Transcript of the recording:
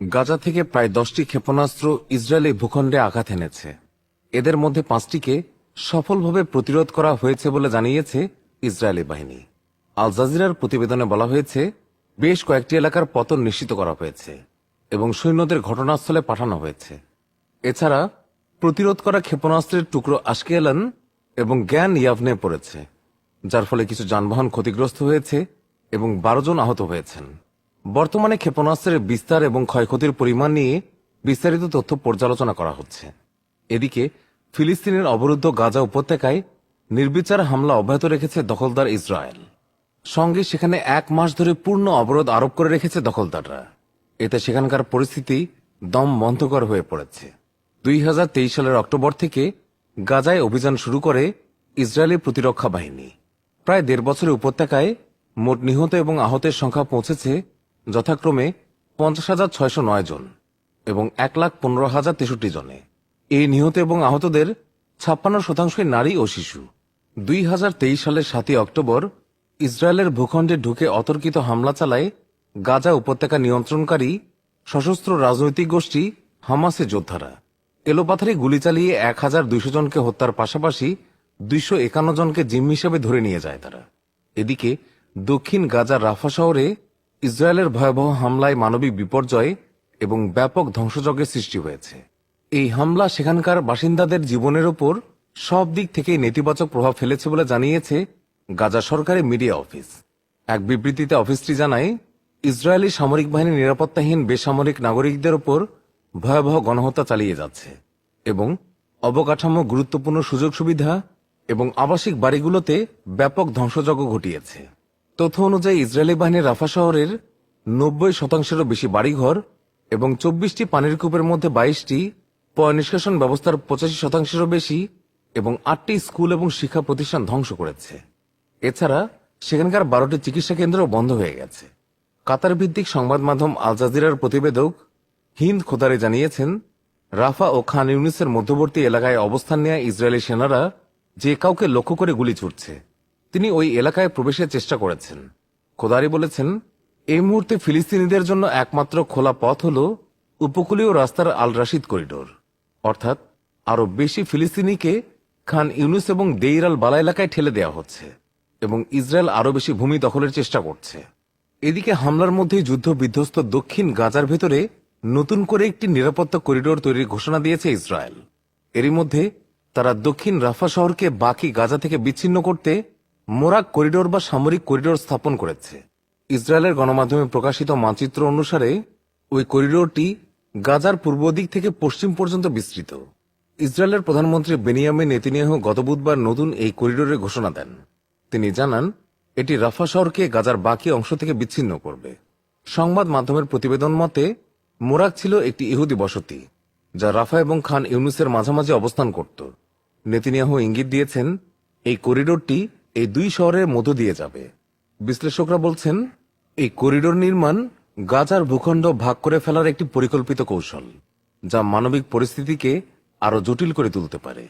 গাজা থেকে প্রায় 10টি ক্ষেপণাস্ত্র ইসরায়েলি ভূখণ্ডে আঘাত এনেছে। এদের মধ্যে 5টিকে সফলভাবে প্রতিরোধ করা হয়েছে বলে জানিয়েছে ইসরায়েলি বাহিনী। আল জাজিরার প্রতিবেদনে বলা হয়েছে, বেশ কয়েকটি এলাকার পতন নিশ্চিত করা হয়েছে এবং সৈন্যদের ঘটনাস্থলে পাঠানো হয়েছে। এছাড়া প্রতিরোধ করা ক্ষেপণাস্ত্রের টুকরো আশকেলান এবং জ্ঞান ইয়াভনে পড়েছে, যার ফলে কিছু যানবাহন ক্ষতিগ্রস্ত হয়েছে এবং 12 জন আহত হয়েছেন। বর্তমানে ক্ষেপণাস্ত্রের বিস্তার এবং ক্ষয়ক্ষতির পরিমাণ নিয়ে বিস্তারিত তথ্য পর্যালোচনা করা হচ্ছে। এদিকে ফিলিস্তিনের অবরুদ্ধ গাজা উপত্যকায় নির্বিচার হামলা অব্যাহত রেখেছে দখলদার ইসরায়েল। সঙ্গে সেখানে 1 মাস ধরে পূর্ণ অবরোধ আরোপ করে রেখেছে দখলদাররা। এতে সেখানকার পরিস্থিতি দম বন্ধকর হয়ে পড়েছে। 2023 সালের অক্টোবর থেকে গাজায় অভিযান শুরু করে ইসরায়েলি প্রতিরক্ষা বাহিনী। প্রায় 1.5 বছরে উপত্যকায় মোট নিহত এবং আহতের সংখ্যা পৌঁছেছে যথাক্রমে 50,609 জন এবং 1,15,063 জনে। এই নিহত এবং আহতদের 56% নারী ও শিশু। 2023 সালের 7 অক্টোবর ইসরায়েলের ভূখণ্ডে ঢুকে অতর্কিত হামলা চালায় গাজা উপত্যকা নিয়ন্ত্রণকারী সশস্ত্র রাজনৈতিক গোষ্ঠী হামাসের যোদ্ধারা। এলোপাথারি গুলি চালিয়ে 1,200 জনকে হত্যার পাশাপাশি 251 জনকে জিম্মি হিসেবে ধরে নিয়ে যায় তারা। এদিকে দক্ষিণ গাজার রাফা শহরে ইসরায়েলের ভয়াবহ হামলায় মানবিক বিপর্যয় এবং ব্যাপক ধ্বংসযজ্ঞের সৃষ্টি হয়েছে। এই হামলা সেখানকার বাসিন্দাদের জীবনের ওপর সব দিক থেকে নেতিবাচক প্রভাব ফেলেছে বলে জানিয়েছে গাজা সরকারি মিডিয়া অফিস। এক বিবৃতিতে অফিসটি জানায়, ইসরায়েলি সামরিক বাহিনী নিরাপত্তাহীন বেসামরিক নাগরিকদের ওপর ভয়াবহ গণহত্যা চালিয়ে যাচ্ছে এবং অবকাঠামো, গুরুত্বপূর্ণ সুযোগ সুবিধা এবং আবাসিক বাড়িগুলোতে ব্যাপক ধ্বংসযজ্ঞ ঘটিয়েছে। তথ্য অনুযায়ী ইসরায়েলি বাহিনী রাফা শহরের 90%-এরও বেশি বাড়িঘর এবং 24টি পানির কূপের মধ্যে 22টি, পয় নিষ্কাশন ব্যবস্থার 85%-এরও বেশি এবং 8টি স্কুল এবং শিক্ষা প্রতিষ্ঠান ধ্বংস করেছে। এছাড়া সেখানকার 12টি চিকিৎসা কেন্দ্রও বন্ধ হয়ে গেছে। কাতার ভিত্তিক সংবাদ মাধ্যম আল জাজিরার প্রতিবেদক হিন্দ খোদারে জানিয়েছেন, রাফা ও খান ইউনিসের মধ্যবর্তী এলাকায় অবস্থান নেওয়া ইসরায়েলি সেনারা যে কাউকে লক্ষ্য করে গুলি ছুড়ছে, তিনি ওই এলাকায় প্রবেশের চেষ্টা করেছেন। খোদারি বলেছেন, এই মুহূর্তে ফিলিস্তিনিদের জন্য একমাত্র খোলা পথ হল উপকূলীয় রাস্তার আল রাশিদ করিডোর, অর্থাৎ আরো বেশি ফিলিস্তিনিকে খান ইউনুস এবং দেইর আল বালা এলাকায় ঠেলে দেওয়া হচ্ছে এবং ইসরায়েল আরো বেশি ভূমি দখলের চেষ্টা করছে। এদিকে হামলার মধ্যেই যুদ্ধ বিধ্বস্ত দক্ষিণ গাজার ভেতরে নতুন করে একটি নিরাপত্তা করিডোর তৈরির ঘোষণা দিয়েছে ইসরায়েল। এরই মধ্যে তারা দক্ষিণ রাফা শহরকে বাকি গাজা থেকে বিচ্ছিন্ন করতে মোরাক করিডোর বা সামরিক করিডোর স্থাপন করেছে। ইসরায়েলের গণমাধ্যমে প্রকাশিত মানচিত্র অনুসারে ওই করিডোরটি গাজার পূর্ব দিক থেকে পশ্চিম পর্যন্ত বিস্তৃত। ইসরায়েলের প্রধানমন্ত্রী বেনিয়ামিন নেতানিয়াহু গত বুধবার নতুন এই করিডোরের ঘোষণা দেন। তিনি জানান, এটি রাফা শহরকে গাজার বাকি অংশ থেকে বিচ্ছিন্ন করবে। সংবাদ মাধ্যমের প্রতিবেদন মতে, মোরাক ছিল একটি ইহুদি বসতি যা রাফা এবং খান ইউনুসের মাঝামাঝি অবস্থান করত। নেতানিয়াহু ইঙ্গিত দিয়েছেন, এই করিডোরটি এই দুই শহরের মধ্য দিয়ে যাবে। বিশ্লেষকরা বলছেন, এই করিডোর নির্মাণ গাজার ভূখণ্ড ভাগ করে ফেলার একটি পরিকল্পিত কৌশল, যা মানবিক পরিস্থিতিকে আরো জটিল করে তুলতে পারে।